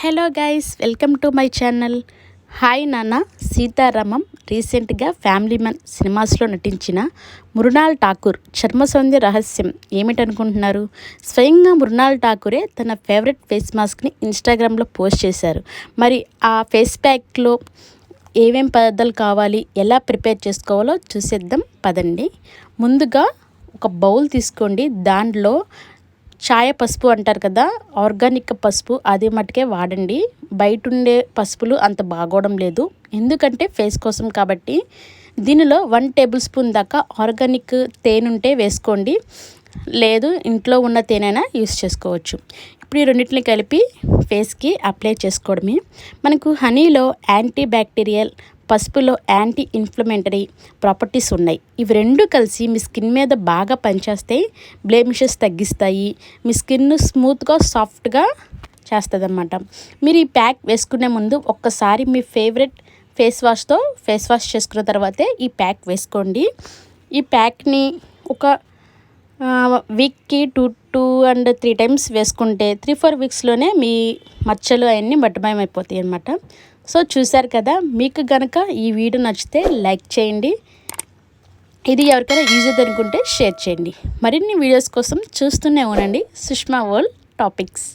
Hello guys, welcome to my channel. Hi నాన్న. సీతారామం రీసెంట్గా family man సినిమాస్లో నటించిన మృణాల్ ఠాకూర్ చర్మ సౌందర్య రహస్యం ఏమిటనుకుంటున్నారు? స్వయంగా మృణాల్ ఠాకూరే తన ఫేవరెట్ ఫేస్ మాస్క్ని ఇన్స్టాగ్రామ్లో పోస్ట్ చేశారు. మరి ఆ ఫేస్ ప్యాక్లో ఏమేం పదార్థాలు కావాలి, ఎలా ప్రిపేర్ చేసుకోవాలో చూసేద్దాం పదండి. ముందుగా ఒక బౌల్ తీసుకోండి. దాంట్లో చాయ పసుపు అంటారు కదా, ఆర్గానిక్ పసుపు, అది మట్టుకే వాడండి. బయట ఉండే పసుపులు అంత బాగోవడం లేదు, ఎందుకంటే ఫేస్ కోసం కాబట్టి. దీనిలో 1 టేబుల్ స్పూన్ దాకా ఆర్గానిక్ తేనె ఉంటే వేసుకోండి, లేదు ఇంట్లో ఉన్న తేనెనా యూస్ చేసుకోవచ్చు. ఇప్పుడు ఈ రెండింటిని కలిపి ఫేస్కి అప్లై చేసుకోవడమే. మనకు హనీలో యాంటీ బ్యాక్టీరియల్, పసుపులో యాంటీ ఇన్ఫ్లమేటరీ ప్రాపర్టీస్ ఉన్నాయి. ఇవి రెండు కలిసి మీ స్కిన్ మీద బాగా పనిచేస్తాయి, బ్లెమిషెస్ తగ్గిస్తాయి, మీ స్కిన్ స్మూత్గా సాఫ్ట్గా చేస్తుంది అన్నమాట. మీరు ఈ ప్యాక్ వేసుకునే ముందు ఒక్కసారి మీ ఫేవరెట్ ఫేస్ వాష్ చేసుకున్న తర్వాతే ఈ ప్యాక్ వేసుకోండి. ఈ ప్యాక్ని ఒక వీక్కి 2 and 3 టైమ్స్ వేసుకుంటే 3-4 వీక్స్లోనే మీ మచ్చలు అవన్నీ మట్టుమయమైపోతాయి అన్నమాట. సో చూశారు కదా, మీకు కనుక ఈ వీడియో నచ్చితే లైక్ చేయండి, ఇది ఎవరికైనా యూజ్ అవుతుంది అనుకుంటే షేర్ చేయండి. మరిన్ని వీడియోస్ కోసం చూస్తూనే ఉండండి సుష్మా వరల్డ్ టాపిక్స్.